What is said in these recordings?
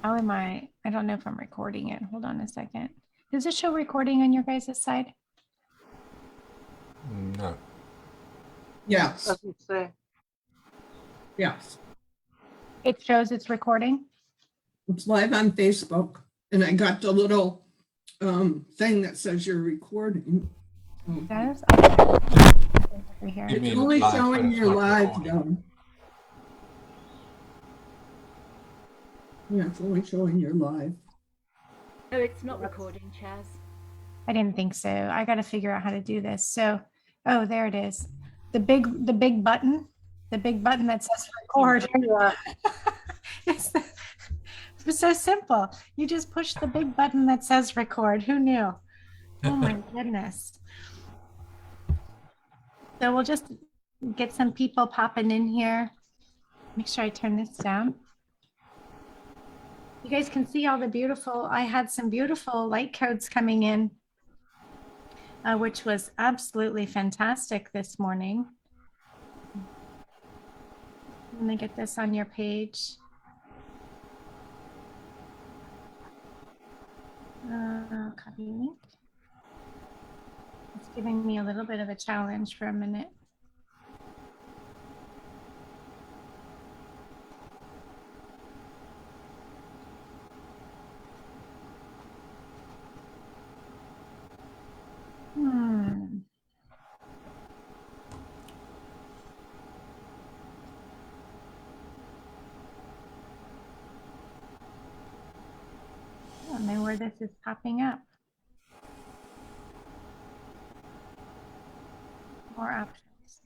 How am I? I don't know if I'm recording it. Hold on a second. Does it show recording on your guys' side? No. Yes, Doesn't say. yes. It shows it's recording. It's live on Facebook, and I got the little thing that says you're recording. It does? Okay. Over here. You It's mean only live, but showing it's you're not live, recording. though. Yeah, it's only showing you're live. No, it's not recording, Chaz. I didn't think so. I got to figure out how to do this. So, oh, there it is. The big button that says record. It's, it's so simple. You just push the big button that says record. Who knew? Oh my goodness. So we'll just get some people popping in here. Make sure I turn this down. You guys can see all the beautiful, I had some beautiful light codes coming in, which was absolutely fantastic this morning. Let me get this on your page. Copy link. It's giving me a little bit of a challenge for a minute. I don't know where this is popping up. More options.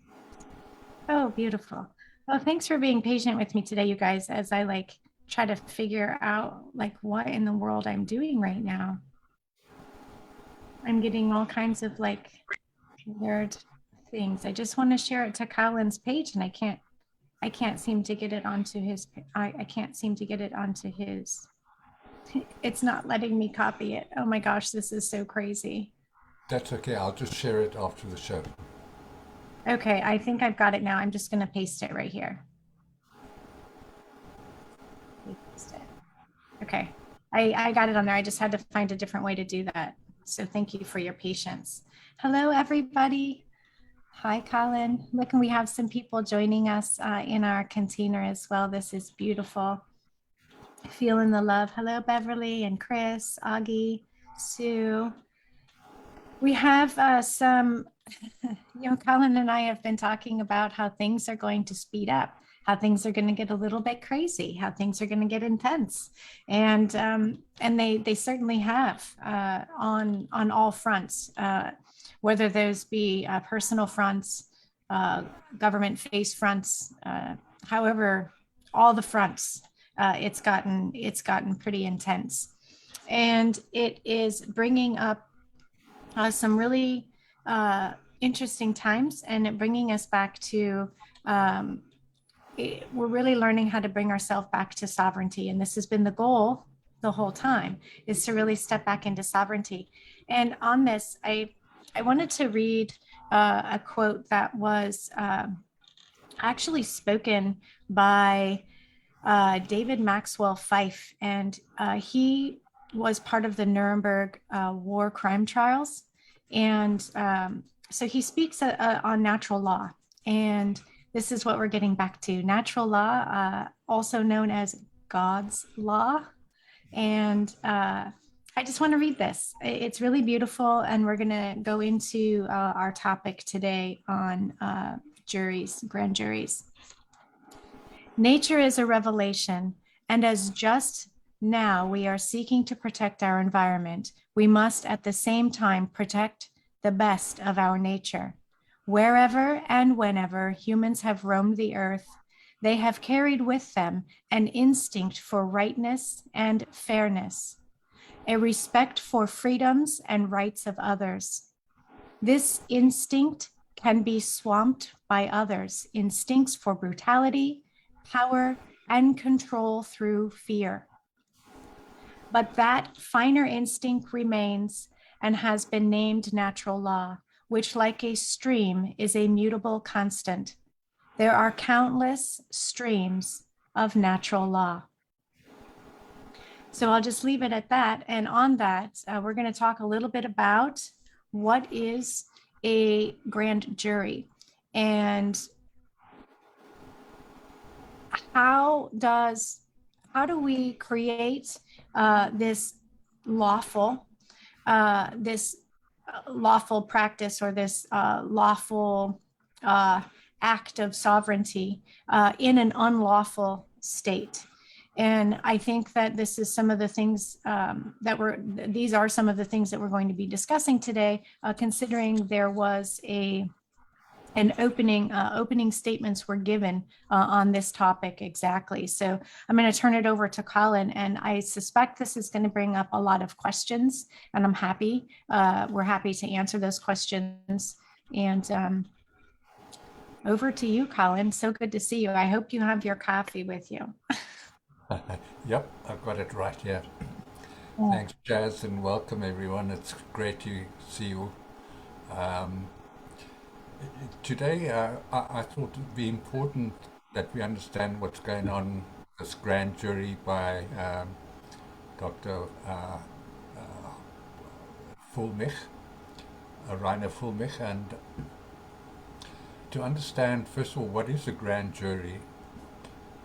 Oh, beautiful. Well, thanks for being patient with me today, you guys, as I try to figure out what in the world I'm doing right now. I'm getting all kinds of weird things. I just want to share it to Colin's page, and I can't seem to get it onto his. I can't seem to get it onto his. It's not letting me copy it. Oh my gosh, this is so crazy. That's okay. I'll just share it after the show. Okay, I think I've got it now. I'm just going to paste it right here. Paste it. Okay, I got it on there. I just had to find a different way to do that. So thank you for your patience. Hello, everybody. Hi, Colin. Look, and we have some people joining us in our container as well. This is beautiful. Feeling the love. Hello, Beverly and Chris, Augie, Sue. We have some, Colin and I have been talking about how things are going to speed up, how things are going to get a little bit crazy, how things are going to get intense, and they certainly have on all fronts, whether those be personal fronts, government-faced fronts, however, all the fronts. It's gotten pretty intense, and it is bringing up some really interesting times, and it bringing us back to we're really learning how to bring ourselves back to sovereignty, and this has been the goal the whole time, is to really step back into sovereignty. And on this, I wanted to read a quote that was actually spoken by David Maxwell Fyfe, and he was part of the Nuremberg war crime trials. And so he speaks on natural law. And this is what we're getting back to. Natural law, also known as God's law. And I just want to read this. It's really beautiful. And we're going to go into our topic today on juries, grand juries. Nature is a revelation, and as just now we are seeking to protect our environment, we must at the same time protect the best of our nature. Wherever and whenever humans have roamed the earth, they have carried with them an instinct for rightness and fairness, a respect for freedoms and rights of others. This instinct can be swamped by others' instincts for brutality, power, and control through fear. But that finer instinct remains and has been named natural law, which, like a stream, is a mutable constant. There are countless streams of natural law. So I'll just leave it at that. And on that, we're going to talk a little bit about what is a grand jury and how do we create this lawful lawful practice or this lawful act of sovereignty in an unlawful state. And I think that this is some of the things these are some of the things that we're going to be discussing today, considering there was an opening statements were given on this topic exactly. So I'm going to turn it over to Colin, and I suspect this is going to bring up a lot of questions, and we're happy to answer those questions. And over to you, Colin. So good to see you. I hope you have your coffee with you. Yep, I've got it right here. Thanks, Jazz, and welcome everyone. It's great to see you. Today, I thought it'd be important that we understand what's going on this grand jury by Dr. Fulmich, Rainer Fulmich, and to understand, first of all, what is a grand jury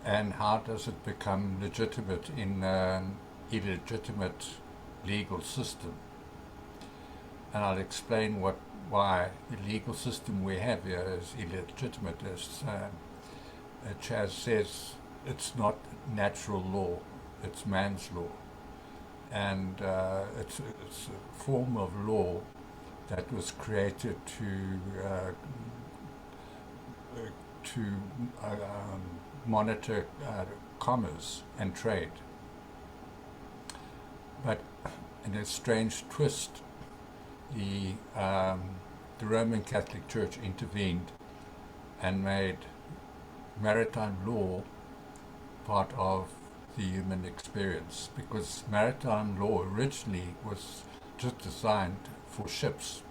and how does it become legitimate in an illegitimate legal system. And I'll explain why the legal system we have here is illegitimate. As Chaz says, it's not natural law, it's man's law. And it's a form of law that was created to monitor commerce and trade. But in a strange twist, the Roman Catholic Church intervened and made maritime law part of the human experience, because maritime law originally was just designed for ships,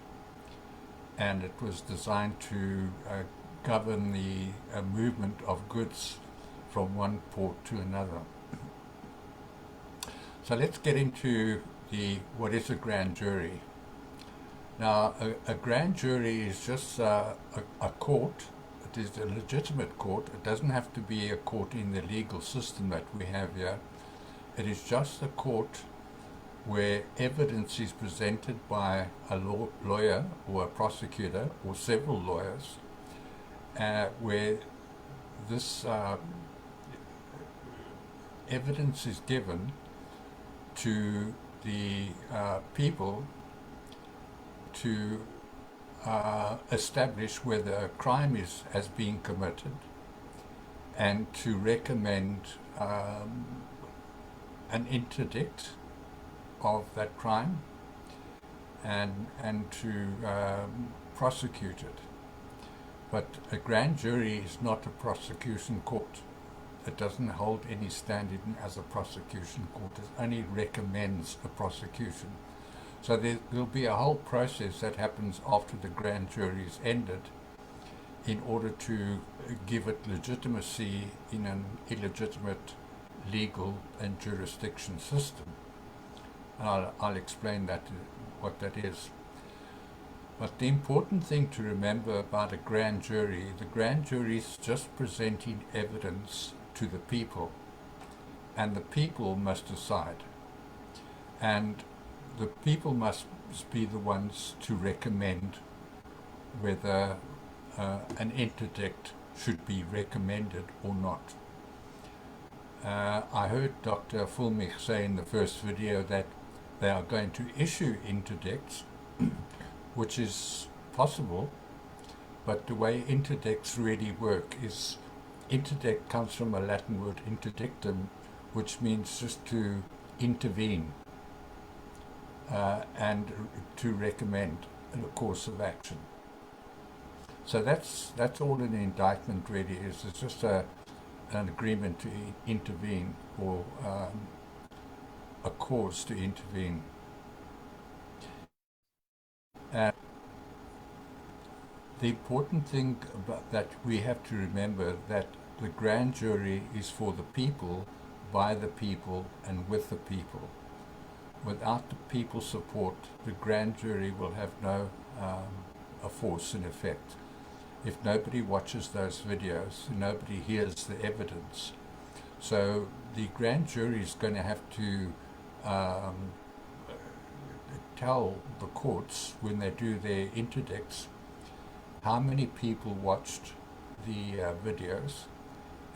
and it was designed to govern the movement of goods from one port to another. So let's get into what is a grand jury. Now, a grand jury is just a court. It is a legitimate court. It doesn't have to be a court in the legal system that we have here. It is just a court where evidence is presented by a lawyer or a prosecutor or several lawyers, where this evidence is given to the people to establish whether a crime has been committed and to recommend an interdict of that crime and to prosecute it. But a grand jury is not a prosecution court. It doesn't hold any standing as a prosecution court. It only recommends a prosecution. So there'll be a whole process that happens after the grand jury is ended in order to give it legitimacy in an illegitimate legal and jurisdiction system. I'll explain what that is. But the important thing to remember about a grand jury, the grand jury is just presenting evidence to the people, and the people must decide. And the people must be the ones to recommend whether an interdict should be recommended or not. I heard Dr. Fulmich say in the first video that they are going to issue interdicts, which is possible, but the way interdicts really work is, interdict comes from a Latin word interdictum, which means just to intervene and to recommend a course of action. So that's all an indictment really is. It's just an agreement to intervene, or a cause to intervene. And the important thing that we have to remember, that the grand jury is for the people, by the people and with the people. Without the people's support, the grand jury will have no a force in effect. If nobody watches those videos, nobody hears the evidence. So the grand jury is going to have to tell the courts when they do their interdicts how many people watched the videos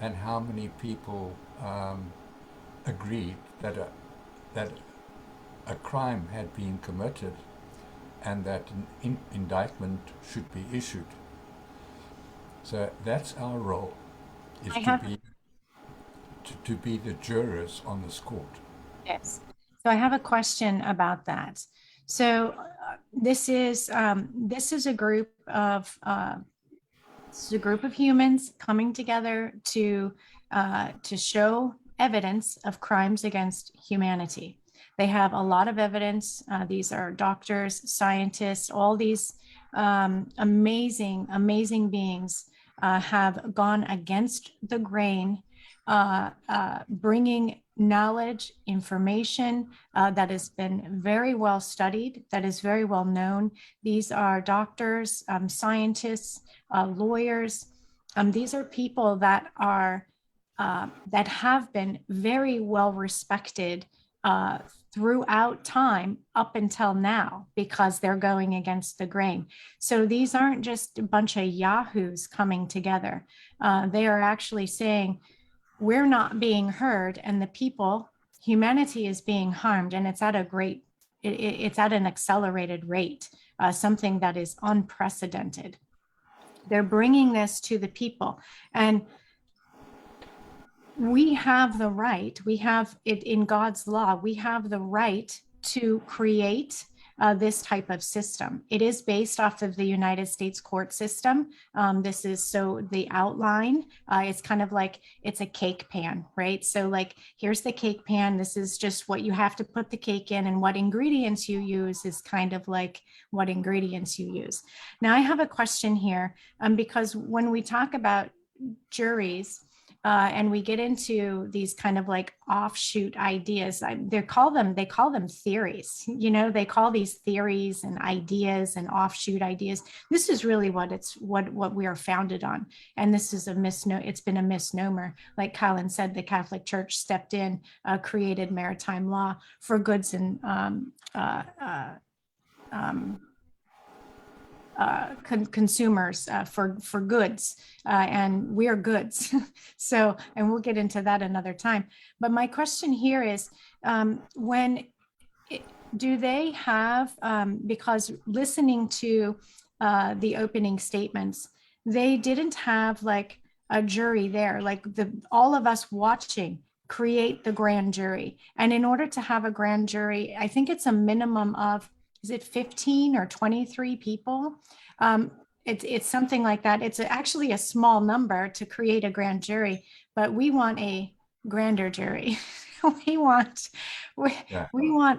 and how many people agreed that a crime had been committed and that an indictment should be issued. So that's our role, is to be the jurors on this court. Yes. So I have a question about that. So this is a group of humans coming together to show evidence of crimes against humanity. They have a lot of evidence. These are doctors, scientists, all these amazing beings have gone against the grain, bringing knowledge, information that has been very well studied, that is very well known. These are doctors, scientists, lawyers. These are people that are that have been very well respected throughout time up until now, because they're going against the grain. So these aren't just a bunch of yahoos coming together. They are actually saying, we're not being heard, and the people, humanity is being harmed, and it's at it's at an accelerated rate, something that is unprecedented. They're bringing this to the people, and we have the right, we have it in God's law, we have the right to create this type of system. It is based off of the United States court system. This is so the outline, it's kind of like it's a cake pan, right? So like, here's the cake pan. This is just what you have to put the cake in, and what ingredients you use is kind of like what ingredients you use. Now I have a question here, because when we talk about juries, and we get into these kind of like offshoot ideas. They call them theories. You know, they call these theories and ideas and offshoot ideas. This is really what we are founded on. And this is it's been a misnomer. Like Colin said, the Catholic Church stepped in, created maritime law for goods and consumers, for goods, and we're goods. So, and we'll get into that another time. But my question here is, do they have, because listening to the opening statements, they didn't have like a jury there, like all of us watching create the grand jury. And in order to have a grand jury, I think it's a minimum of, is it 15 or 23 people? It's something like that. It's actually a small number to create a grand jury, but we want a grander jury. we want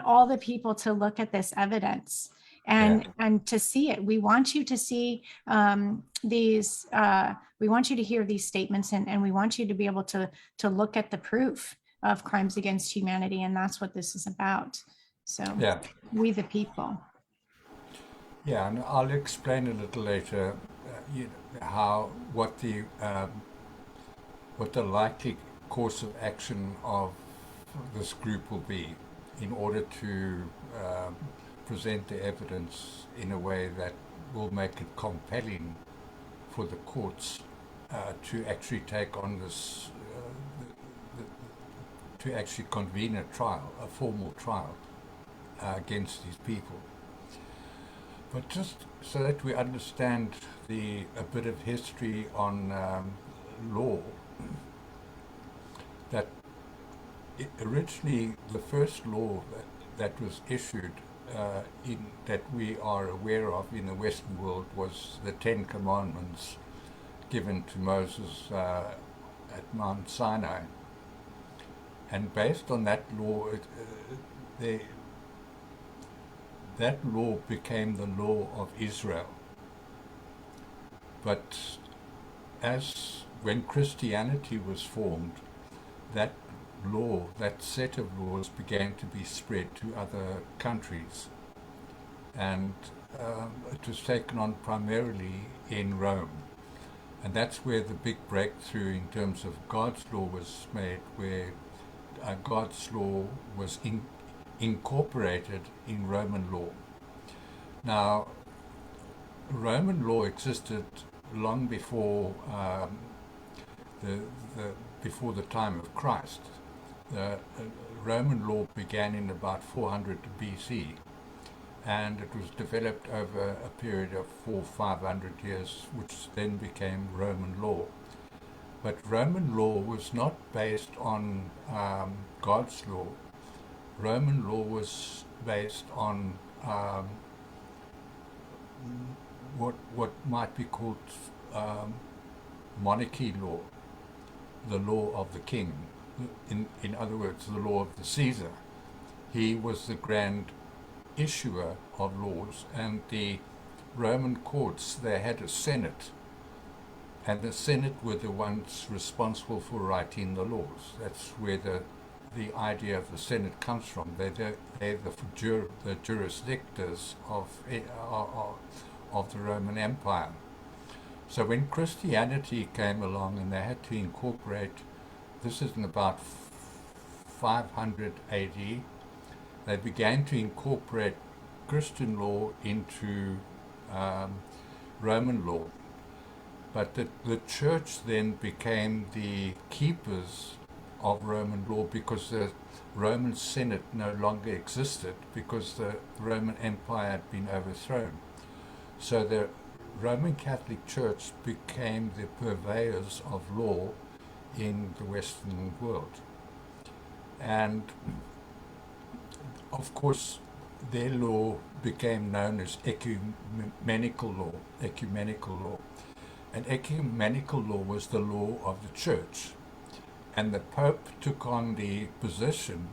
all the people to look at this evidence and to see it. We want you to see we want you to hear these statements, and we want you to be able to look at the proof of crimes against humanity. And that's what this is about. So we the people. Yeah, and I'll explain a little later what the likely course of action of this group will be in order to present the evidence in a way that will make it compelling for the courts to actually take on this, to actually convene a trial, a formal trial against these people. But just so that we understand a bit of history on law, that originally the first law that was issued that we are aware of in the Western world was the Ten Commandments given to Moses at Mount Sinai. And based on that law, that law became the law of Israel. But when Christianity was formed, law, that set of laws began to be spread to other countries. And it was taken on primarily in Rome. And that's where the big breakthrough in terms of God's law was made, where God's law was incorporated in Roman law. Now, Roman law existed long before before the time of Christ. Roman law began in about 400 BC, and it was developed over a period of 400-500 years, which then became Roman law. But Roman law was not based on God's law. Roman law was based on what might be called monarchy law, the law of the king. In other words, the law of the Caesar. He was the grand issuer of laws, and the Roman courts, they had a senate, and the senate were the ones responsible for writing the laws. That's where the idea of the senate comes from. They're the jurisdictors of the Roman Empire. So when Christianity came along and they had to incorporate, this is in about 500 AD, they began to incorporate Christian law into Roman law. But the church then became the keepers of Roman law, because the Roman Senate no longer existed, because the Roman Empire had been overthrown. So the Roman Catholic Church became the purveyors of law in the Western world. And of course, their law became known as ecumenical law. And ecumenical law was the law of the church. And the Pope took on the position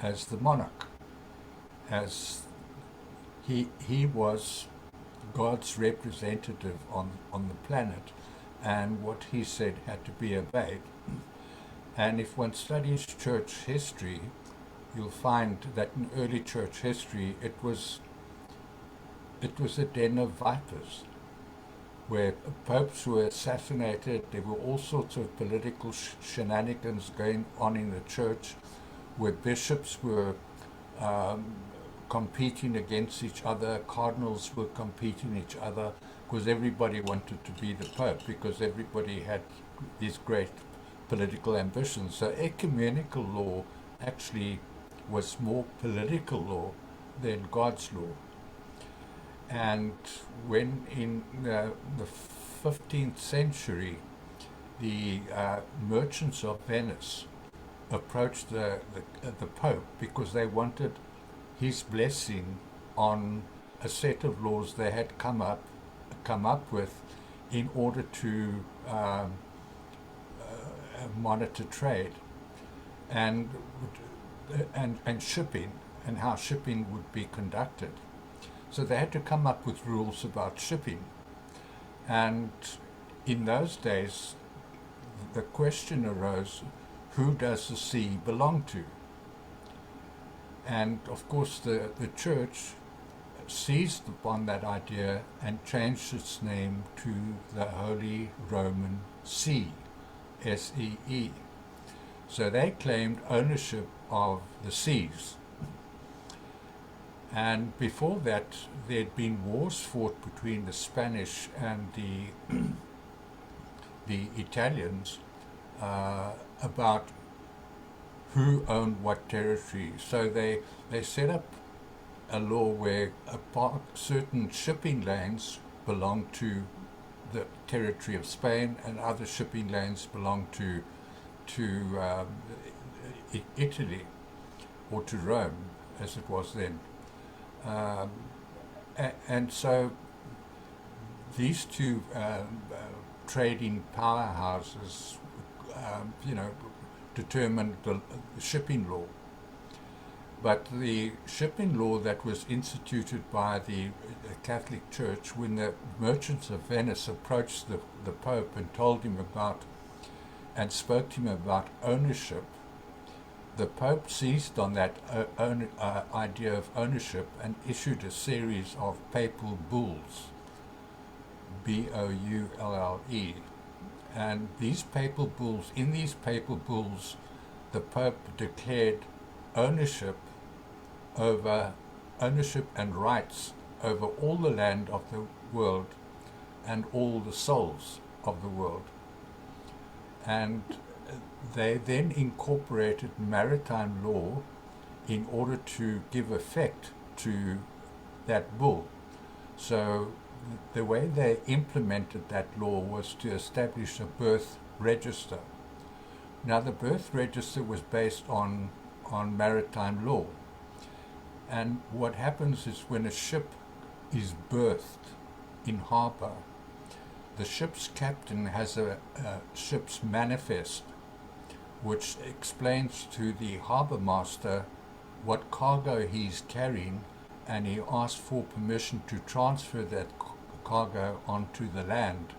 as the monarch, as he was God's representative on the planet, and what he said had to be obeyed. And if one studies church history, you'll find that in early church history it was a den of vipers, where popes were assassinated. There were all sorts of political shenanigans going on in the church, where bishops were competing against each other, cardinals were competing each other, because everybody wanted to be the pope, because everybody had these great political ambitions. So ecumenical law actually was more political law than God's law. And when in the 15th century, the merchants of Venice approached the Pope because they wanted his blessing on a set of laws they had come up with in order to monitor trade and shipping, and how shipping would be conducted. So they had to come up with rules about shipping. And in those days, the question arose, who does the sea belong to? And of course the church seized upon that idea and changed its name to the Holy Roman See, S-E-E. So they claimed ownership of the seas. And before that, there had been wars fought between the Spanish and the Italians about who owned what territory. So they set up a law where certain shipping lanes belonged to the territory of Spain, and other shipping lanes belonged to Italy, or to Rome, as it was then. And so these two trading powerhouses, determined the shipping law. But the shipping law that was instituted by the Catholic Church, when the merchants of Venice approached the Pope and told him about, and spoke to him about ownership, the Pope seized on that idea of ownership and issued a series of papal bulls, B-O-U-L-L-E. And these papal bulls, in these papal bulls, the Pope declared ownership and rights over all the land of the world and all the souls of the world. And they then incorporated maritime law in order to give effect to that bull. So the way they implemented that law was to establish a birth register. Now, the birth register was based on maritime law. And what happens is when a ship is berthed in harbor, the ship's captain has a ship's manifest, which explains to the harbor master what cargo he's carrying, and he asks for permission to transfer that cargo onto the land.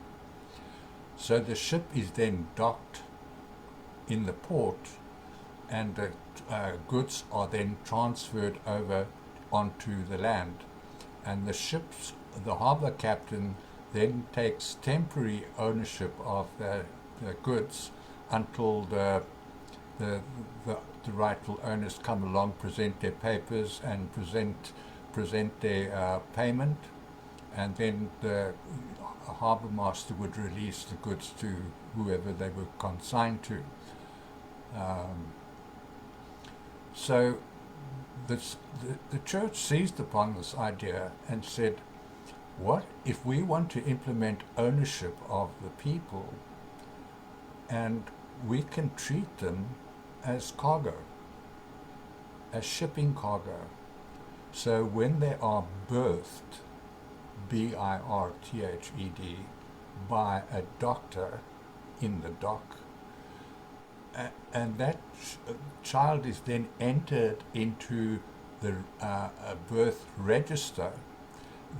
So the ship is then docked in the port, and the goods are then transferred over onto the land. And the harbor captain then takes temporary ownership of the goods until the rightful owners come along, present their papers, and present their payment, and then the harbour master would release the goods to whoever they were consigned to. So the church seized upon this idea and said, what if we want to implement ownership of the people, and we can treat them as cargo, as shipping cargo? So when they are birthed, B-I-R-T-H-E-D, by a doctor in the dock, and that child is then entered into the birth register,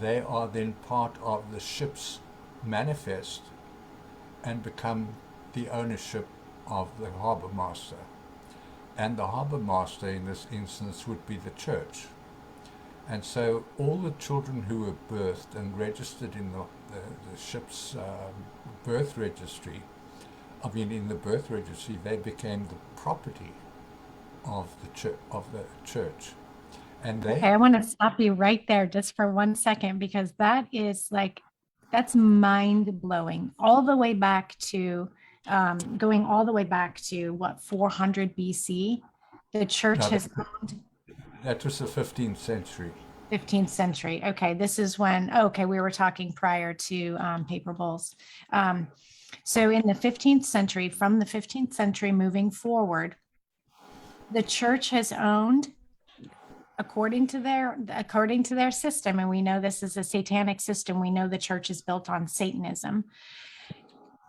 they are then part of the ship's manifest and become the ownership of the harbour master. And the harbour master in this instance would be the church. And so all the children who were birthed and registered in the ship's birth registry, in the birth registry, they became the property of the church. And they... Okay, I want to stop you right there just for 1 second, because that's mind blowing. All the way back to, going all the way back to what, 400 BC, the church has owned. That was the 15th century. 15th century. Okay, this is when, we were talking prior to paper bulls. So in the 15th century, from the 15th century moving forward, the church has owned, according to their system, and we know this is a satanic system, we know the church is built on Satanism.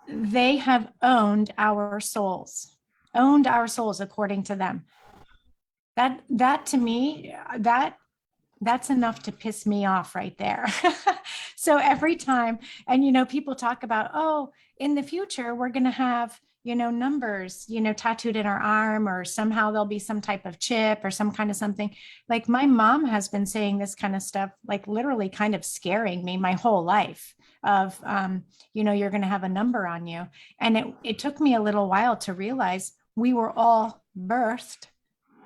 They have owned our souls according to them. That to me, that's enough to piss me off right there. So every time, and people talk about, in the future, we're going to have, numbers, tattooed in our arm, or somehow there'll be some type of chip or some kind of something. Like, my mom has been saying this kind of stuff, like literally kind of scaring me my whole life of, you're going to have a number on you. And it took me a little while to realize we were all birthed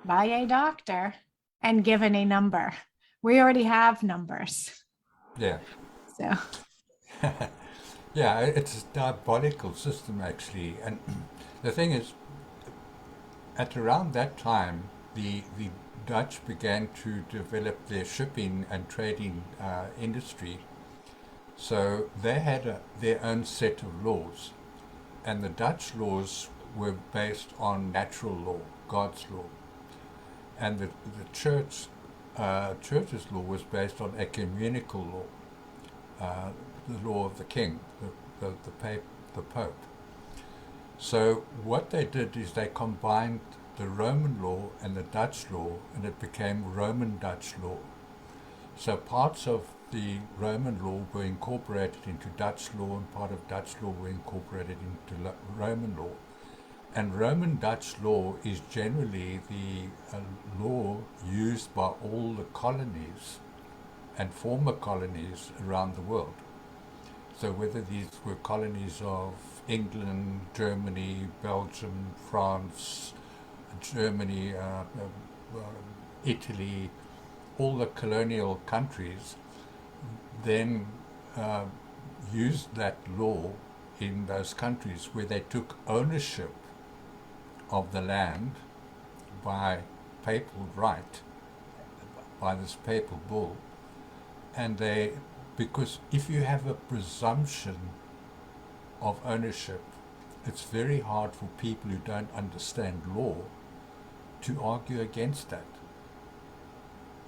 by a doctor and given a number. We already have numbers. Yeah. So. Yeah, it's a diabolical system, actually. And the thing is, at around that time, the Dutch began to develop their shipping and trading industry. So they had their own set of laws. And the Dutch laws were based on natural law, God's law. And the church's law was based on ecumenical law, the law of the king, the Pope. So what they did is they combined the Roman law and the Dutch law, and it became Roman Dutch law. So parts of the Roman law were incorporated into Dutch law, and part of Dutch law were incorporated into Roman law. And Roman Dutch law is generally the law used by all the colonies and former colonies around the world. So whether these were colonies of England, Germany, Belgium, France, Germany, Italy, all the colonial countries, then used that law in those countries where they took ownership of the land by papal right, by this papal bull. And they, because if you have a presumption of ownership, it's very hard for people who don't understand law to argue against that.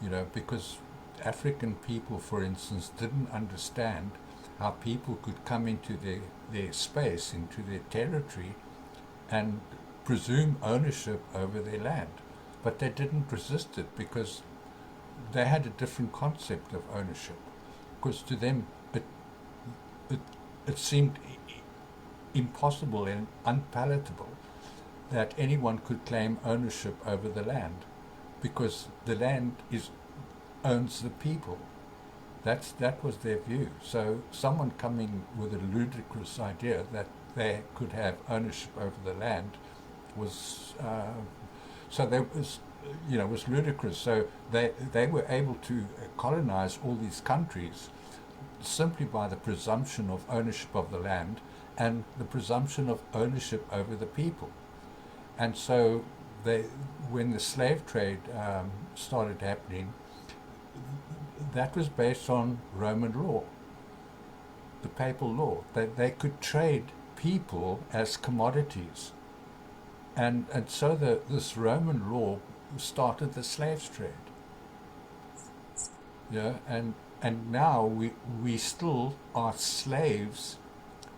You know, because African people, for instance, didn't understand how people could come into their space, into their territory, and presume ownership over their land. But they didn't resist it because they had a different concept of ownership. Because to them, it seemed impossible and unpalatable that anyone could claim ownership over the land, because the land owns the people. That was their view. So someone coming with a ludicrous idea that they could have ownership over the land was was ludicrous. So they were able to colonize all these countries simply by the presumption of ownership of the land and the presumption of ownership over the people. And so when the slave trade started happening, that was based on Roman law, the papal law. They could trade people as commodities. And so this Roman law started the slave trade. Yeah, and now we still are slaves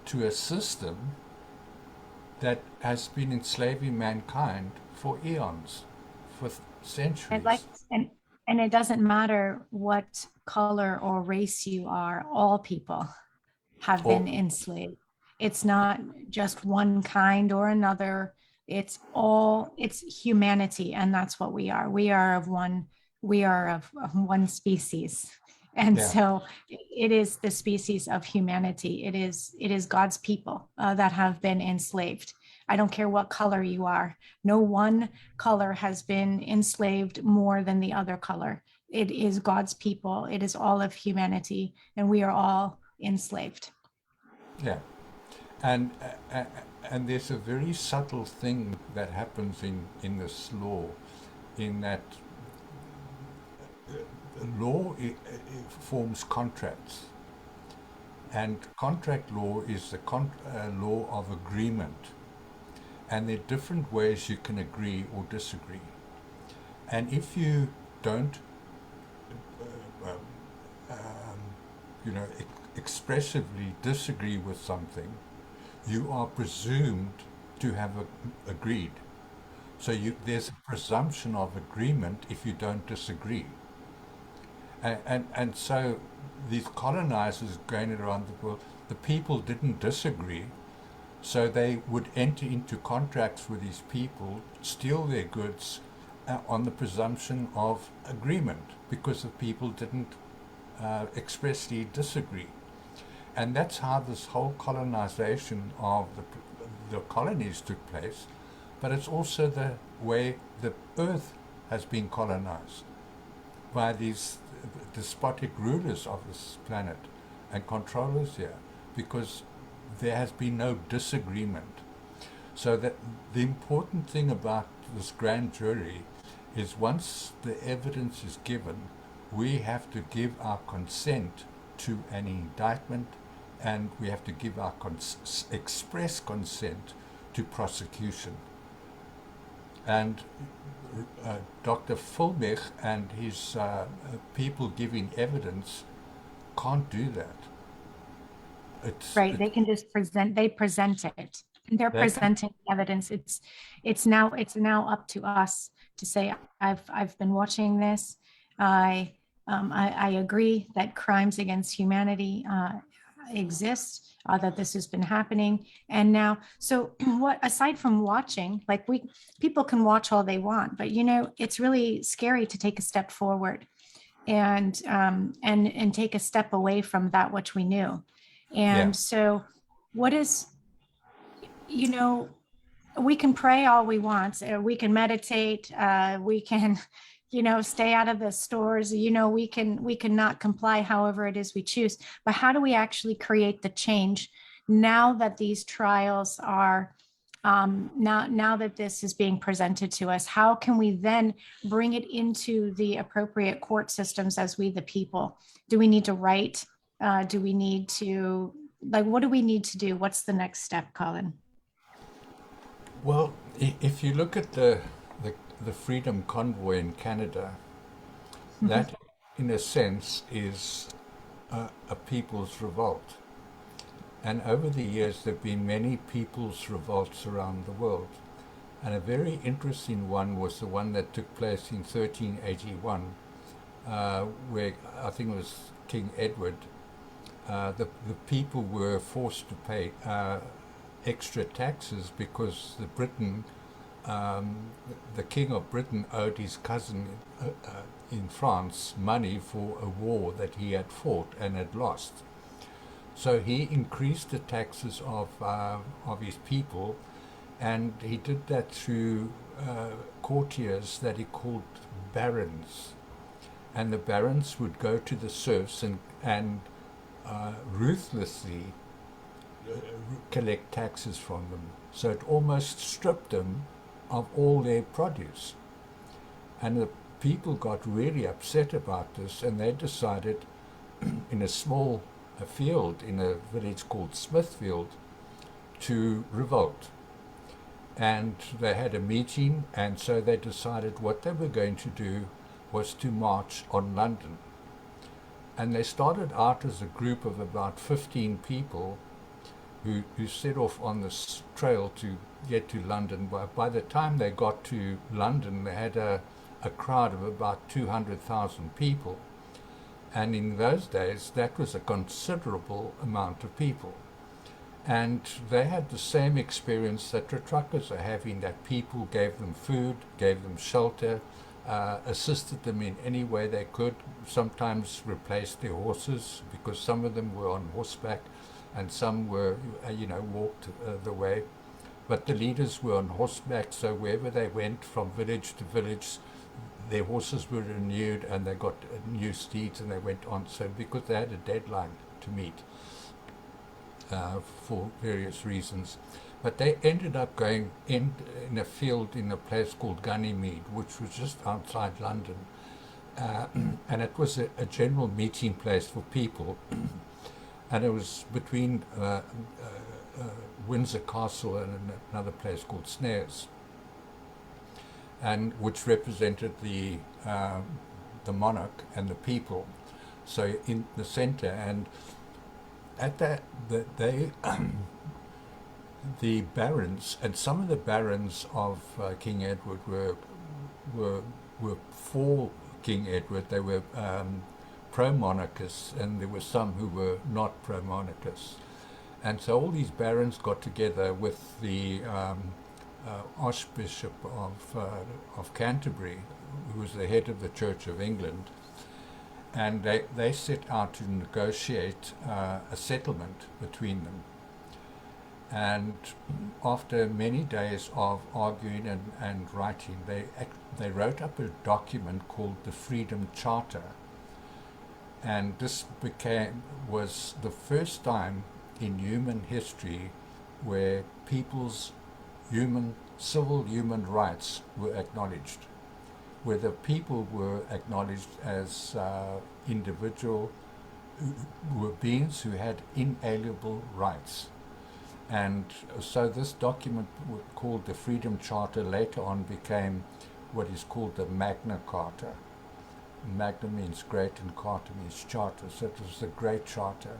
to a system that has been enslaving mankind for eons, for centuries. And it doesn't matter what color or race you are, all people have been enslaved. It's not just one kind or another. It's humanity, and that's what we are. We are of one species. And so it is the species of humanity. It is God's people that have been enslaved. I don't care what color you are. No one color has been enslaved more than the other color. It is God's people. It is all of humanity, and we are all enslaved. Yeah, and there's a very subtle thing that happens in this law, in that law forms contracts, and contract law is the law of agreement, and there are different ways you can agree or disagree. And if you don't expressively disagree with something, you are presumed to have agreed. So there's a presumption of agreement if you don't disagree. And so these colonizers going around the world, the people didn't disagree, so they would enter into contracts with these people, steal their goods on the presumption of agreement, because the people didn't expressly disagree. And that's how this whole colonization of the colonies took place. But it's also the way the earth has been colonized by these despotic rulers of this planet and controllers here, because there has been no disagreement. So that the important thing about this grand jury is, once the evidence is given, we have to give our consent to an indictment, and we have to give our express consent to prosecution. And Dr. Fulmich and his people giving evidence can't do that. Right. They can just present it. They're presenting evidence. It's now up to us to say, I've been watching this. I agree that crimes against humanity exist, that this has been happening. And now, so what, aside from watching, like people can watch all they want, but it's really scary to take a step forward and take a step away from that which we knew. Yeah. And so what is, you know, we can pray all we want, we can meditate, we can stay out of the stores, we can not comply however it is we choose, but how do we actually create the change now that these trials are now that this is being presented to us? How can we then bring it into the appropriate court systems as we the people? Do we need to write, do we need to, like, what do we need to do? What's the next step, Colin? Well, if you look at the Freedom Convoy in Canada, that in a sense is a people's revolt. And over the years, there have been many people's revolts around the world. And a very interesting one was the one that took place in 1381, where I think it was King Edward. The people were forced to pay extra taxes because the King of Britain owed his cousin in France money for a war that he had fought and had lost. So he increased the taxes of his people, and he did that through courtiers that he called barons. And the barons would go to the serfs and ruthlessly collect taxes from them. So it almost stripped them of all their produce. And the people got really upset about this, and they decided in a small field in a village called Smithfield to revolt. And they had a meeting, and so they decided what they were going to do was to march on London. And they started out as a group of about 15 people who set off on this trail to get to London. By the time they got to London, they had a crowd of about 200,000 people. And in those days, that was a considerable amount of people. And they had the same experience that the truckers are having, that people gave them food, gave them shelter, assisted them in any way they could, sometimes replaced their horses, because some of them were on horseback and some were, walked the way. But the leaders were on horseback, so wherever they went from village to village, their horses were renewed and they got new steeds and they went on. So because they had a deadline to meet for various reasons. But they ended up going in a field in a place called Ganymede, which was just outside London. And it was a general meeting place for people. And it was between Windsor Castle and another place called Snares, and which represented the monarch and the people. So in the center, and at the barons, and some of the barons of King Edward were for King Edward. They were pro-monarchists, and there were some who were not pro-monarchists. And so all these barons got together with the Archbishop of Canterbury, who was the head of the Church of England, and they set out to negotiate a settlement between them. And after many days of arguing and writing, they wrote up a document called the Freedom Charter. And this was the first time in human history where people's civil human rights were acknowledged, where the people were acknowledged as individual were beings who had inalienable rights. And so this document called the Freedom Charter later on became what is called the Magna Carta. Magna means great and Carta means charter, so it was the Great Charter.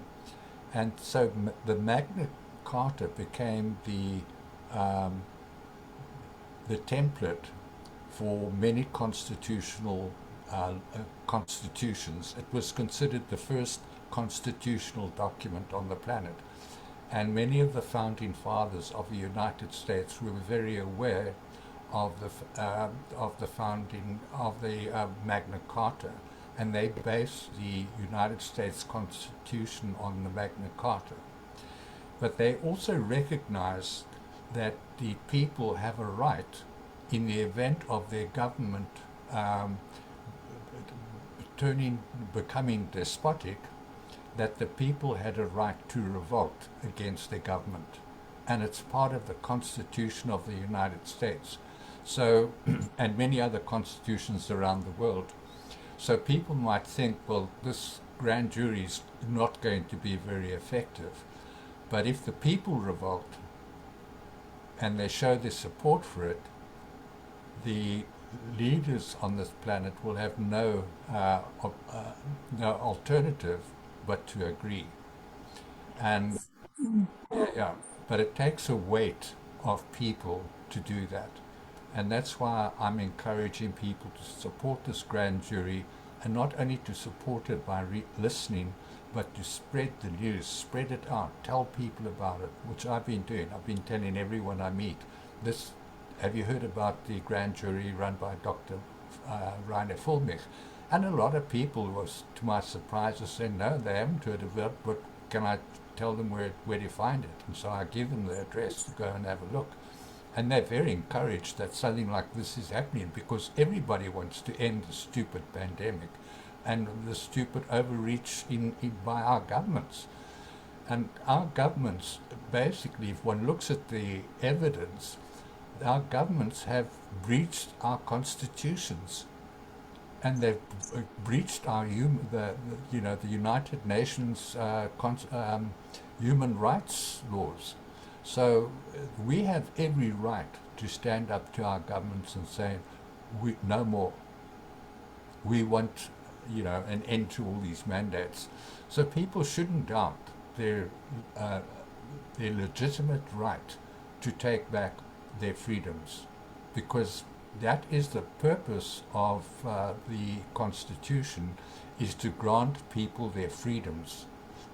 And so the Magna Carta became the template for many constitutional constitutions. It was considered the first constitutional document on the planet. And many of the founding fathers of the United States were very aware of the founding of the Magna Carta, and they based the United States Constitution on the Magna Carta. But they also recognize that the people have a right, in the event of their government becoming despotic, that the people had a right to revolt against their government. And it's part of the Constitution of the United States. So, and many other constitutions around the world. So people might think, well, this grand jury is not going to be very effective. But if the people revolt and they show their support for it, the leaders on this planet will have no alternative but to agree. And yeah, but it takes a weight of people to do that. And that's why I'm encouraging people to support this grand jury, and not only to support it by listening, but to spread the news, spread it out, tell people about it, which I've been doing. I've been telling everyone I meet. Have you heard about the grand jury run by Dr. Rainer Fulmich? And a lot of people was, to my surprise, saying, no, they haven't heard of it, but can I tell them where to find it? And so I give them the address to go and have a look. And they're very encouraged that something like this is happening, because everybody wants to end the stupid pandemic and the stupid overreach by our governments. And our governments, basically, if one looks at the evidence, our governments have breached our constitutions, and they've breached our the United Nations human rights laws. So we have every right to stand up to our governments and say, no more. We want, an end to all these mandates. So people shouldn't doubt their legitimate right to take back their freedoms, because that is the purpose of the Constitution, is to grant people their freedoms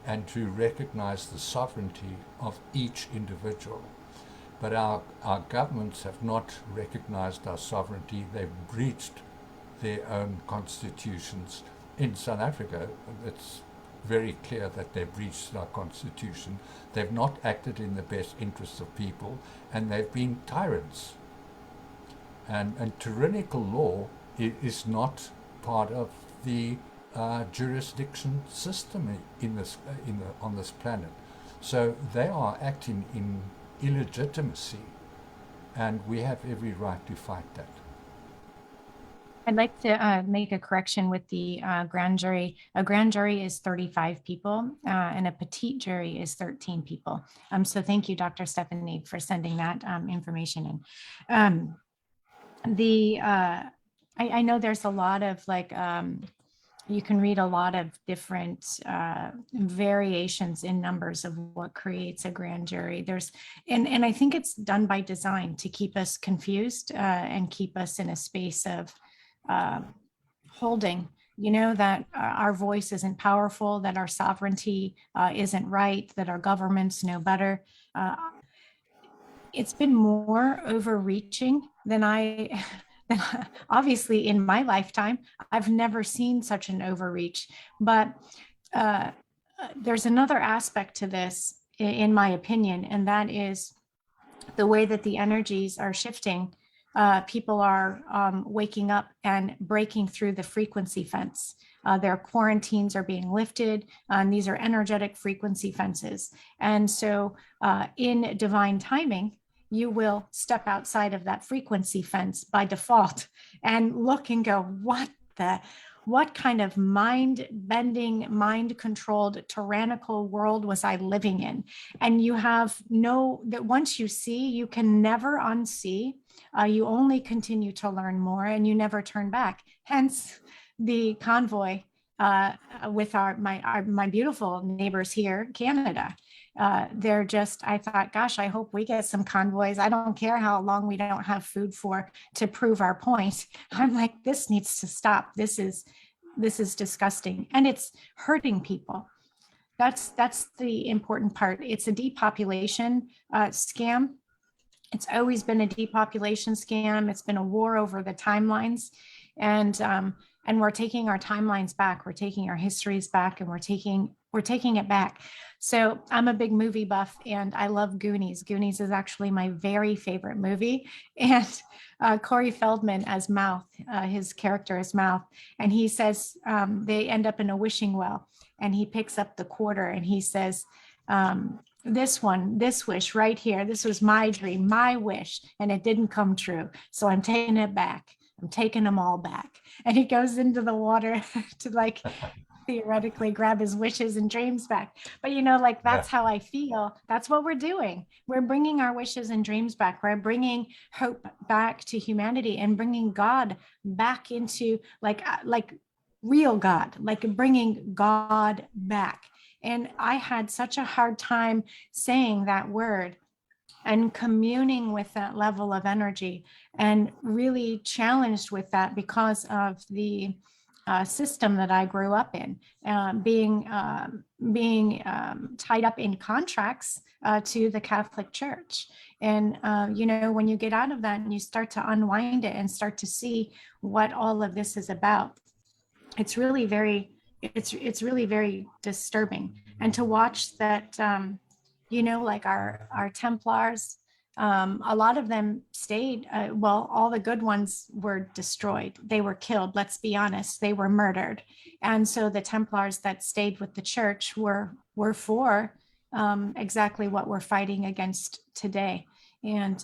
and to recognize the sovereignty of each individual. But our governments have not recognized our sovereignty. They've breached their own constitutions. In South Africa, it's very clear that they've breached our constitution. They've not acted in the best interests of people, and they've been tyrants. And tyrannical law is not part of the jurisdiction system on this planet. So they are acting in illegitimacy, and we have every right to fight that. I'd like to make a correction with the grand jury. A grand jury is 35 people, and a petite jury is 13 people. So thank you, Dr. Stephanie, for sending that information in. I know there's a lot of you can read a lot of different variations in numbers of what creates a grand jury. And I think it's done by design to keep us confused and keep us in a space of holding, that our voice isn't powerful, that our sovereignty isn't right, that our governments know better. It's been more overreaching than obviously in my lifetime. I've never seen such an overreach, but there's another aspect to this, in my opinion, and that is the way that the energies are shifting. People are waking up and breaking through the frequency fence. Their quarantines are being lifted, and these are energetic frequency fences. And so in divine timing, you will step outside of that frequency fence by default and look and go, what kind of mind-bending, mind-controlled, tyrannical world was I living in? And you have that once you see, you can never unsee. You only continue to learn more, and you never turn back. Hence the convoy with my beautiful neighbors here, Canada. They're just, I thought, gosh, I hope we get some convoys. I don't care how long we don't have food for to prove our point. I'm like, this needs to stop. This is disgusting, and it's hurting people. that's the important part. It's a depopulation scam. It's always been a depopulation scam. It's been a war over the timelines, and we're taking our timelines back. We're taking our histories back, and we're taking it back. So I'm a big movie buff, and I love Goonies. Goonies is actually my very favorite movie, and Corey Feldman as Mouth, his character is Mouth, and he says they end up in a wishing well, and he picks up the quarter, and he says, this wish right here, this was my dream, my wish, and it didn't come true. So I'm taking it back. I'm taking them all back. And he goes into the water to like theoretically grab his wishes and dreams back. But like that's how I feel. That's what we're doing. We're bringing our wishes and dreams back. We're bringing hope back to humanity and bringing God back into like real God, like bringing God back. And I had such a hard time saying that word and communing with that level of energy, and really challenged with that because of the system that I grew up in, being tied up in contracts to the Catholic Church. And when you get out of that and you start to unwind it and start to see what all of this is about, it's really very disturbing. And to watch that, like our Templars, a lot of them stayed, all the good ones were destroyed. They were killed, let's be honest, they were murdered. And so the Templars that stayed with the church were for exactly what we're fighting against today. And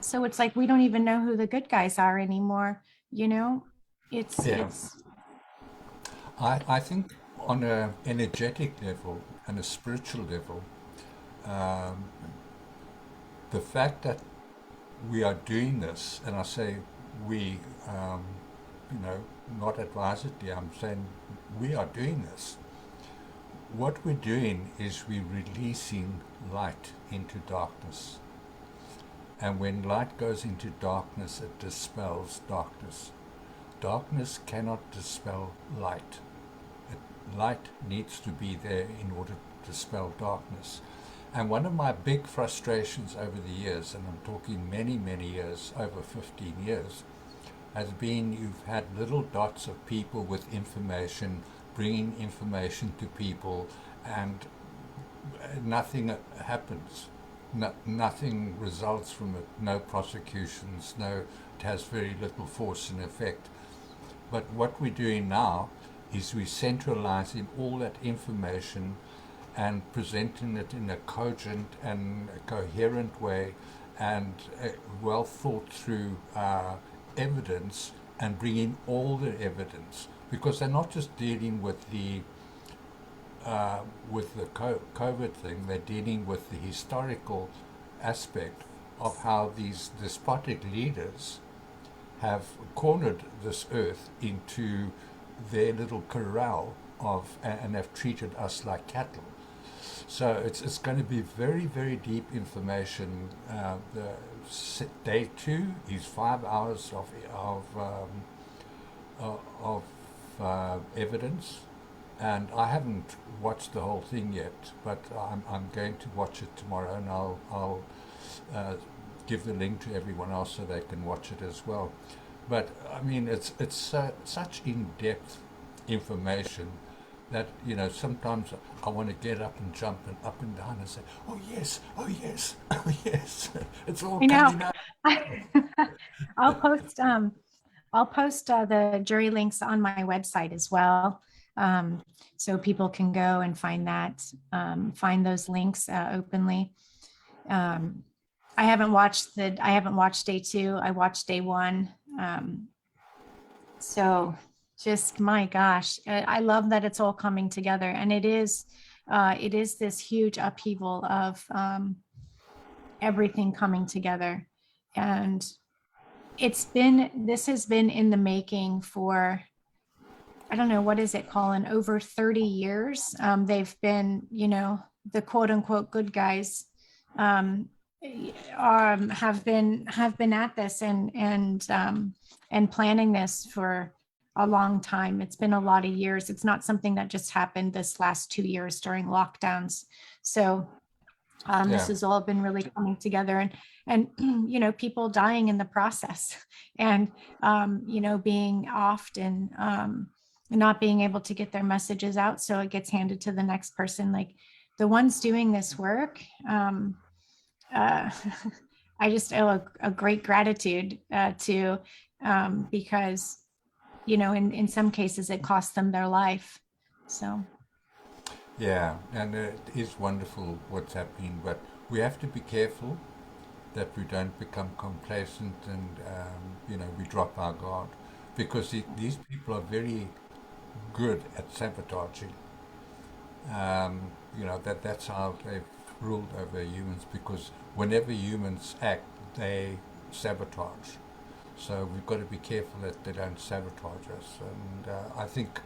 so it's like we don't even know who the good guys are anymore. It's I think on an energetic level and a spiritual level, the fact that we are doing this, and I say we, not advisedly, I'm saying we are doing this. What we're doing is we're releasing light into darkness. And when light goes into darkness, it dispels darkness. Darkness cannot dispel light. Light needs to be there in order to dispel darkness. And one of my big frustrations over the years, and I'm talking many, many years, over 15 years, has been you've had little dots of people with information, bringing information to people, and nothing happens. Nothing results from it. No prosecutions, it has very little force and effect. But what we're doing now is we're centralizing all that information and presenting it in a cogent and a coherent way, and well thought through evidence, and bringing all the evidence, because they're not just dealing with the COVID thing, they're dealing with the historical aspect of how these despotic leaders have cornered this earth into their little corral and have treated us like cattle. So it's going to be very, very deep information. Day 2 is 5 hours of evidence, and I haven't watched the whole thing yet, but I'm going to watch it tomorrow, and I'll give the link to everyone else so they can watch it as well. But I mean, it's such in-depth information that sometimes I want to get up and jump and up and down and say, oh yes, oh yes, oh yes, it's all coming out. I'll post the jury links on my website as well, so people can go and find those links openly. I haven't watched day 2. I watched day 1. So just, my gosh, I love that it's all coming together, and it is this huge upheaval of everything coming together. And this has been in the making for, I don't know, what is it, Colin, over 30 years. They've been, the quote unquote good guys have been at this and planning this for a long time. It's been a lot of years. It's not something that just happened this last 2 years during lockdowns. So this Yeah. has all been really coming together, and people dying in the process, and being offed, and not being able to get their messages out, so it gets handed to the next person. Like the ones doing this work, uh, I just owe a great gratitude to, because in some cases it cost them their life. So Yeah, and it is wonderful what's happening, but we have to be careful that we don't become complacent and we drop our guard, because these people are very good at sabotaging. That's how they've ruled over humans, because whenever humans act, they sabotage. So we've got to be careful that they don't sabotage us. And I think,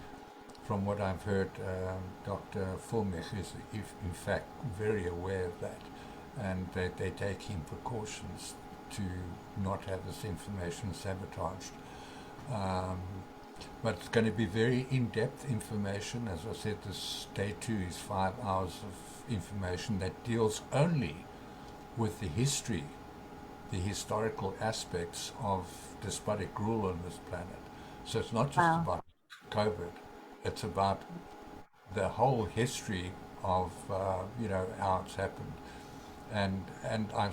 from what I've heard, Dr. Fulmich is, in fact, very aware of that, and they're taking precautions to not have this information sabotaged. Um, but it's going to be very in-depth information. As I said, this day 2 is 5 hours of information that deals only with the history, the historical aspects of despotic rule on this planet. So it's not just wow. about COVID. It's about the whole history of how it's happened,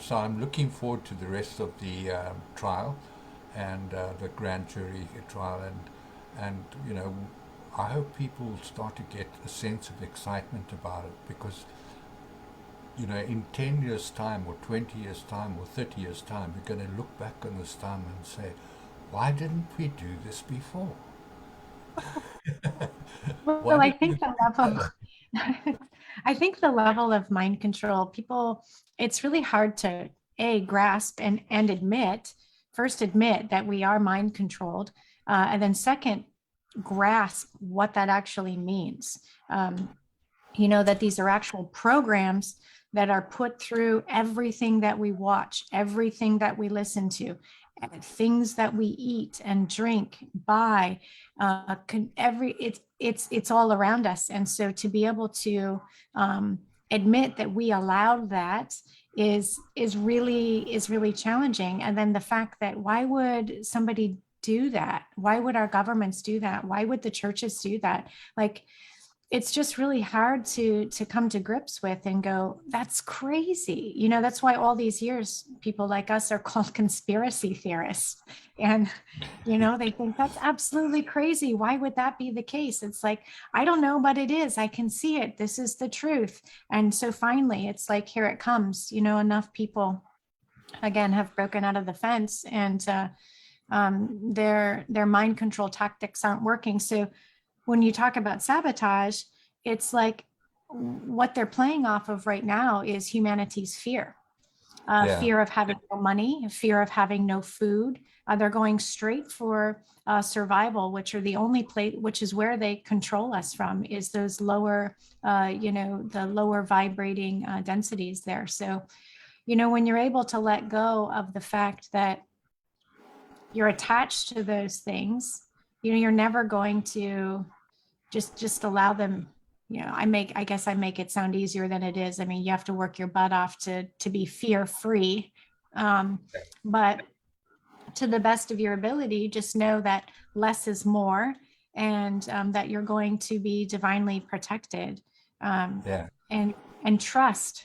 so I'm looking forward to the rest of the trial, and the grand jury trial, and I hope people start to get a sense of excitement about it, because in 10 years' time, or 20 years' time, or 30 years' time, we're going to look back on this time and say, why didn't we do this before? Why Well, I did we? think the level, I think the level of mind control, people, it's really hard to grasp and admit. First, admit that we are mind controlled, and then second, grasp what that actually means. That these are actual programs that are put through everything that we watch, everything that we listen to, things that we eat and drink, buy, it's all around us. And so to be able to admit that we allowed that is really challenging. And then the fact that, why would somebody do that? Why would our governments do that? Why would the churches do that? Like, it's just really hard to come to grips with and go, that's crazy. That's why all these years people like us are called conspiracy theorists. And they think that's absolutely crazy. Why would that be the case? It's like, I don't know, but it is. I can see it. This is the truth. And so finally it's like, here it comes. Enough people again have broken out of the fence, and their mind control tactics aren't working. So when you talk about sabotage, it's like, what they're playing off of right now is humanity's fear. Yeah, Fear of having no money, fear of having no food. They're going straight for survival, which are the only place, which is where they control us from, is those lower, the lower vibrating densities there. So, when you're able to let go of the fact that you're attached to those things, you're never going to just allow them. I guess I make it sound easier than it is. I mean, you have to work your butt off to be fear free, but to the best of your ability, just know that less is more, and that you're going to be divinely protected, yeah, and trust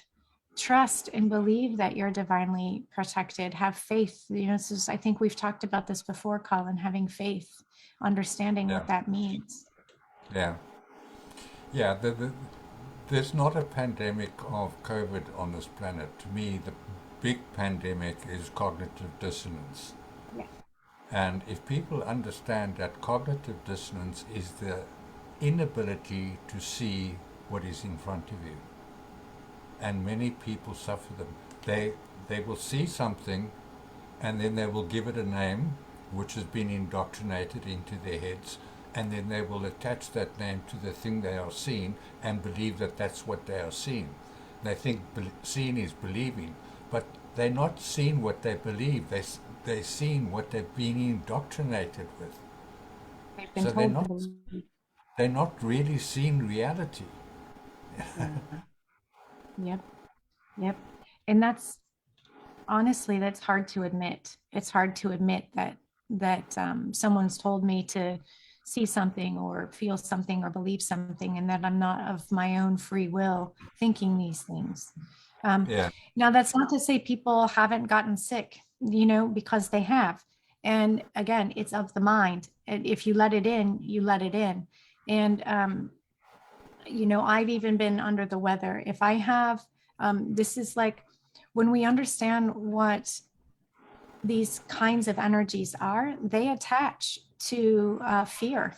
and believe that you're divinely protected. Have faith. I think we've talked about this before, Colin, having faith, understanding yeah, what that means. yeah, yeah. There's not a pandemic of COVID on this planet. To me, the big pandemic is cognitive dissonance. Yeah. And if people understand that cognitive dissonance is the inability to see what is in front of you, and many people suffer them. They will see something, and then they will give it a name which has been indoctrinated into their heads, and then they will attach that name to the thing they are seeing and believe that that's what they are seeing. They think seeing is believing, but they're not seeing what they believe. They're seeing what they've been indoctrinated with. They've been So they're told to not believe. they're not really seeing reality. Yeah. Yep. Yep. And that's honestly, that's hard to admit. It's hard to admit that someone's told me to see something or feel something or believe something, and that I'm not of my own free will thinking these things. Um, Yeah. Now, that's not to say people haven't gotten sick, because they have. And again, it's of the mind. And if you let it in, you let it in. And I've even been under the weather. If I have, this is like when we understand what these kinds of energies are, they attach to fear.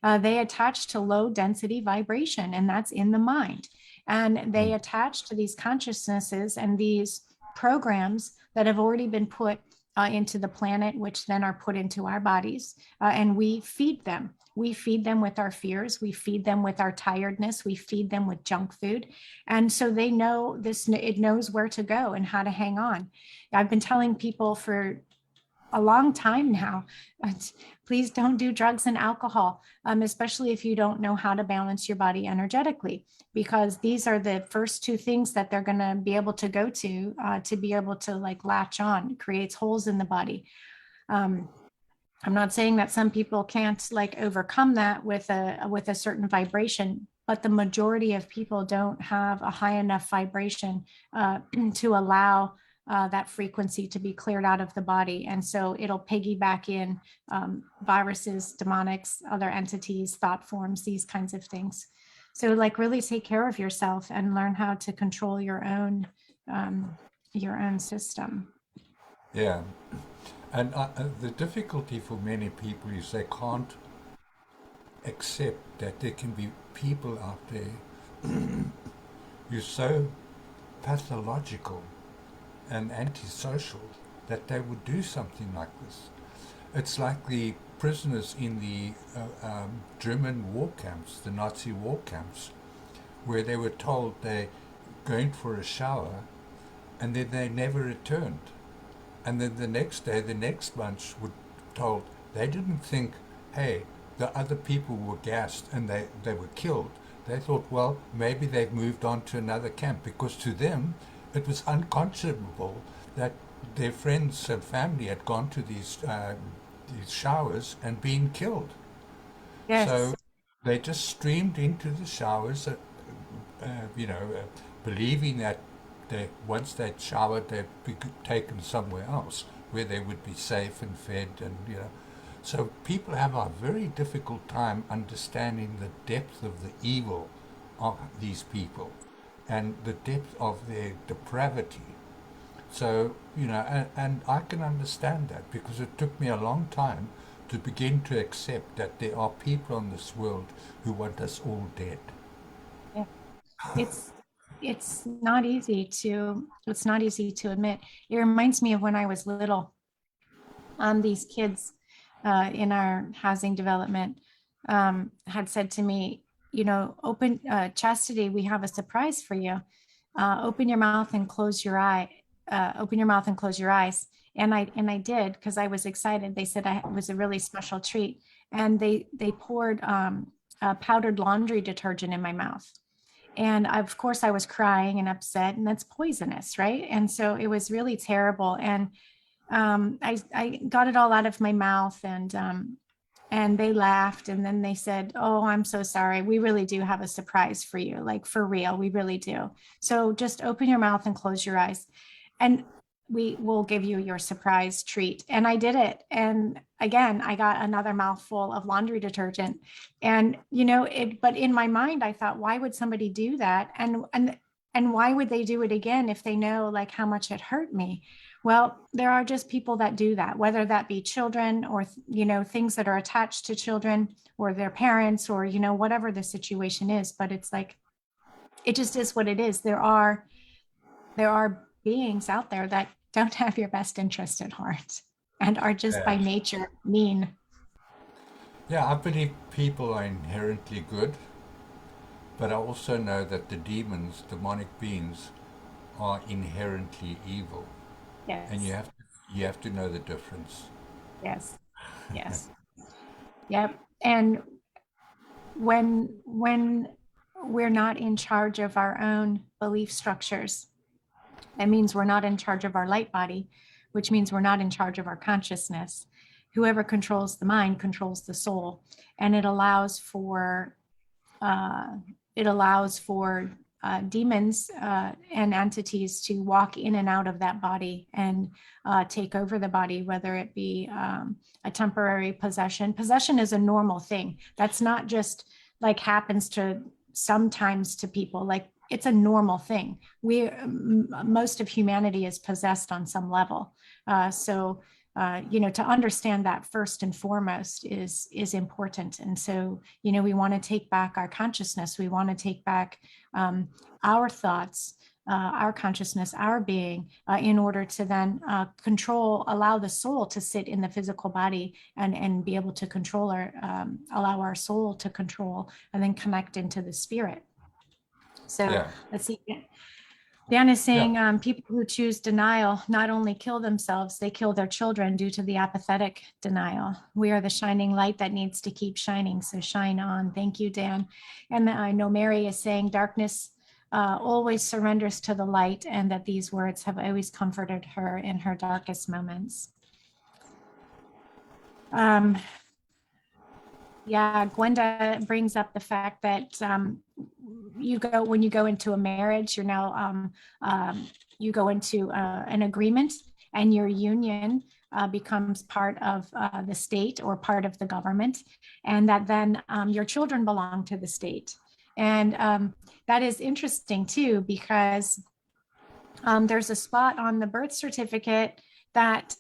They attach to low density vibration, and that's in the mind. And they Mm. attach to these consciousnesses and these programs that have already been put into the planet, which then are put into our bodies. And we feed them. We feed them with our fears. We feed them with our tiredness. We feed them with junk food. And so they know this, it knows where to go and how to hang on. I've been telling people for a long time now, please don't do drugs and alcohol, especially if you don't know how to balance your body energetically, because these are the first two things that they're going to be able to go to be able to like latch on. It creates holes in the body. Um, I'm not saying that some people can't like overcome that with a certain vibration, but the majority of people don't have a high enough vibration to allow that frequency to be cleared out of the body. And so it'll piggyback in viruses, demonics, other entities, thought forms, these kinds of things. So like really take care of yourself and learn how to control your own system. Yeah. And the difficulty for many people is they can't accept that there can be people out there who're so pathological and antisocial that they would do something like this. It's like the prisoners in the German war camps, the Nazi war camps, where they were told they're going for a shower and then they never returned. And then the next day, the next bunch were told they didn't think, hey, the other people were gassed and they were killed. They thought, well, maybe they've moved on to another camp, because to them it was unconscionable that their friends and family had gone to these showers and been killed. So Yes. they just streamed into the showers, believing that once they'd showered, they'd be taken somewhere else where they would be safe and fed, and. So people have a very difficult time understanding the depth of the evil of these people and the depth of their depravity. So, and I can understand that, because it took me a long time to begin to accept that there are people in this world who want us all dead. Yeah. It's it's not easy to admit. It reminds me of when I was little. These kids in our housing development had said to me, open Chastity, we have a surprise for you. Open your mouth and close your eye. Open your mouth and close your eyes. And I did, because I was excited. They said it was a really special treat, and they poured powdered laundry detergent in my mouth. And of course, I was crying and upset, and that's poisonous, right? And so it was really terrible. And I got it all out of my mouth, and they laughed, and then they said, "Oh, I'm so sorry. We really do have a surprise for you, like for real. We really do. So just open your mouth and close your eyes, and we will give you your surprise treat." And I did it. And again, I got another mouthful of laundry detergent. And but in my mind, I thought, why would somebody do that? And why would they do it again if they know like how much it hurt me? Well, there are just people that do that, whether that be children or, things that are attached to children or their parents, or, whatever the situation is. But it's like, it just is what it is. There are beings out there that don't have your best interest at heart and are just by Yeah. nature mean. Yeah, I believe people are inherently good, but I also know that the demons, demonic beings, are inherently evil, and you Yes. have you have to know the difference. Yes. Yes. Yep. And when we're not in charge of our own belief structures, that means we're not in charge of our light body, which means we're not in charge of our consciousness. Whoever controls the mind controls the soul, and it allows for demons and entities to walk in and out of that body and take over the body, whether it be a temporary possession. Possession is a normal thing. That's not just like happens to sometimes to people. Like, it's a normal thing. Most of humanity is possessed on some level. To understand that first and foremost is important. And so, we want to take back our consciousness. We want to take back our thoughts, our consciousness, our being, in order to then allow the soul to sit in the physical body and be able to control allow our soul to control and then connect into the spirit. So Yeah. let's see. Dan is saying Yeah. people who choose denial not only kill themselves, they kill their children due to the apathetic denial. We are the shining light that needs to keep shining. So shine on. Thank you, Dan. And I know Mary is saying darkness always surrenders to the light, and that these words have always comforted her in her darkest moments. Gwenda brings up the fact that when you go into a marriage, you're now you go into an agreement, and your union becomes part of the state or part of the government, and that then your children belong to the state. And that is interesting too, because there's a spot on the birth certificate that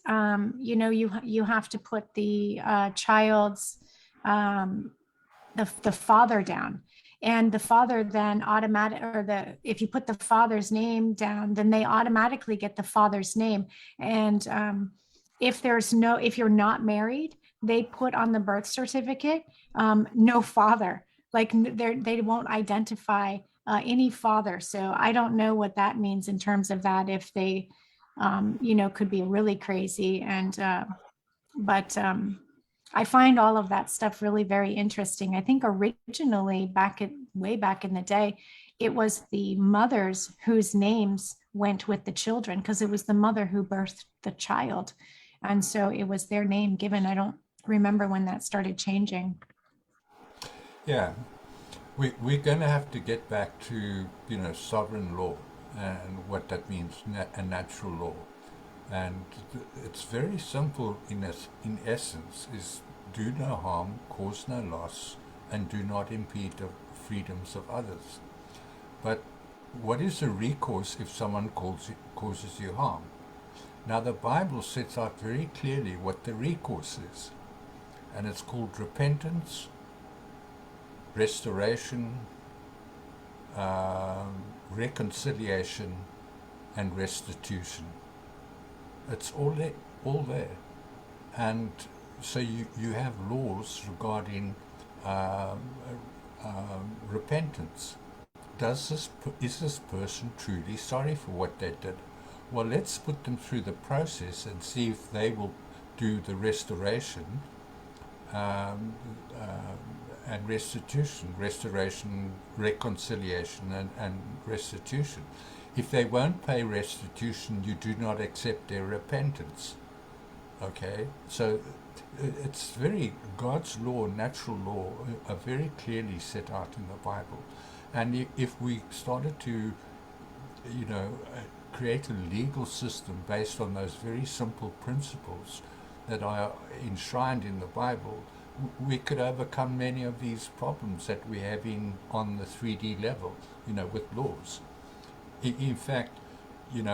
you have to put the child's the father down, and the father then if you put the father's name down, then they automatically get the father's name. And if you're not married, they put on the birth certificate no father, like they won't identify any father. So I don't know what that means in terms of that, if they could be really crazy. And but I find all of that stuff really very interesting. I think originally way back in the day, it was the mothers whose names went with the children, because it was the mother who birthed the child. And so it was their name given. I don't remember when that started changing. Yeah. We're going to have to get back to, sovereign law and what that means, a natural law. And it's very simple in essence, is do no harm, cause no loss, and do not impede the freedoms of others. But what is the recourse if someone causes you harm? Now the Bible sets out very clearly what the recourse is, and it's called repentance, restoration, reconciliation, and restitution. It's all there. And so you have laws regarding repentance. Is this person truly sorry for what they did? Well, let's put them through the process and see if they will do the restoration and restoration, reconciliation, and restitution. If they won't pay restitution, you do not accept their repentance. Okay? So it's God's law, natural law, are very clearly set out in the Bible. And if we started to, create a legal system based on those very simple principles that are enshrined in the Bible, we could overcome many of these problems that we're having on the 3D level, with laws. In fact, when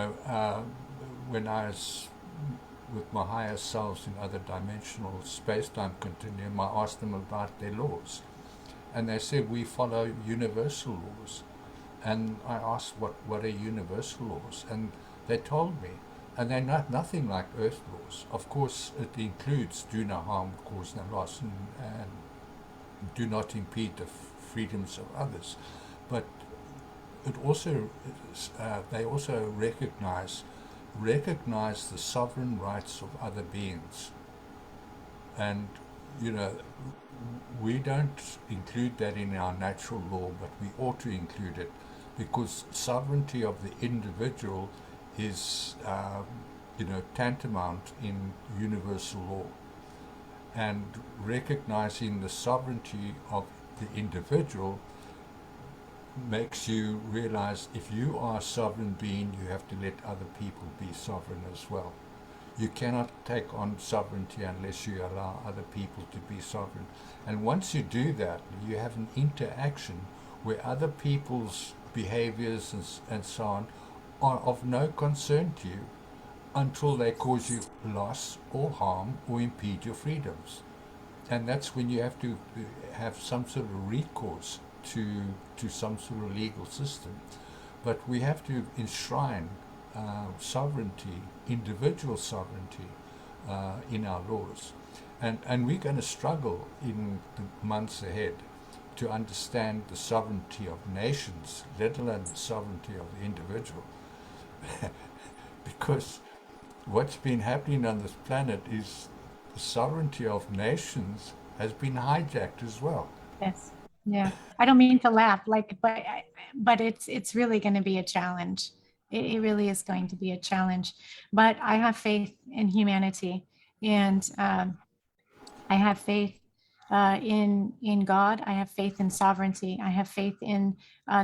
I was with my higher selves in other dimensional space-time continuum, I asked them about their laws. And they said, we follow universal laws. And I asked, what are universal laws? And they told me. And they're nothing like earth laws. Of course, it includes do no harm, cause no loss, and do not impede the freedoms of others. But it also they also recognize the sovereign rights of other beings. And you know, we don't include that in our natural law, but we ought to include it because sovereignty of the individual is, tantamount in universal law. And recognizing the sovereignty of the individual makes you realize if you are a sovereign being, you have to let other people be sovereign as well. You cannot take on sovereignty unless you allow other people to be sovereign. And once you do that, you have an interaction where other people's behaviors and so on are of no concern to you until they cause you loss or harm or impede your freedoms. And that's when you have to have some sort of recourse to some sort of legal system. But we have to enshrine sovereignty, individual sovereignty, in our laws. And we're going to struggle in the months ahead to understand the sovereignty of nations, let alone the sovereignty of the individual. Because what's been happening on this planet is the sovereignty of nations has been hijacked as well. Yes. Yeah. I don't mean to laugh, but it's really going to be a challenge. It really is going to be a challenge. But I have faith in humanity, and I have faith in God. I have faith in sovereignty. I have faith in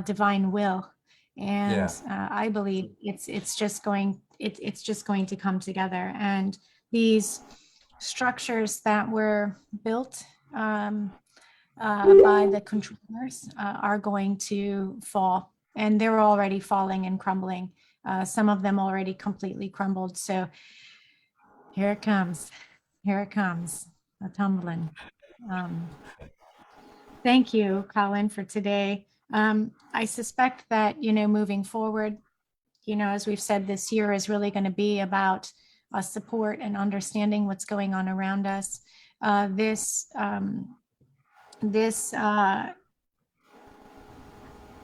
divine will, and I believe it's just going to come together. And these structures that were built by the controllers are going to fall, and they're already falling and crumbling. Some of them already completely crumbled. So here it comes. Here it comes, a tumbling. Thank you, Colin, for today. I suspect that, moving forward, as we've said, this year is really going to be about support and understanding what's going on around us. This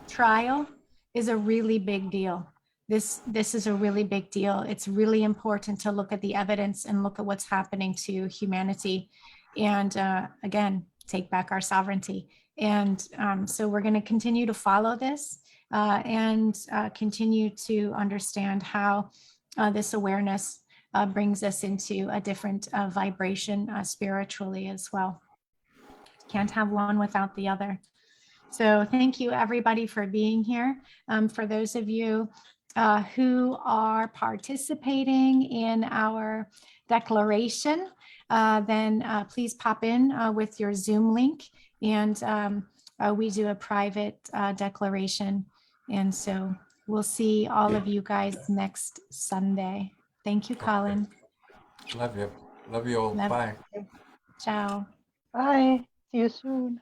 trial is a really big deal. This is a really big deal. It's really important to look at the evidence and look at what's happening to humanity, and again, take back our sovereignty. And so we're going to continue to follow this and continue to understand how this awareness brings us into a different vibration spiritually as well. Can't have one without the other. So thank you, everybody, for being here. For those of you who are participating in our declaration, then please pop in with your Zoom link, and we do a private declaration. And so we'll see all of you guys next Sunday. Thank you, Colin. Love you. Love you all. Love Bye. you. Ciao. Bye. See you soon.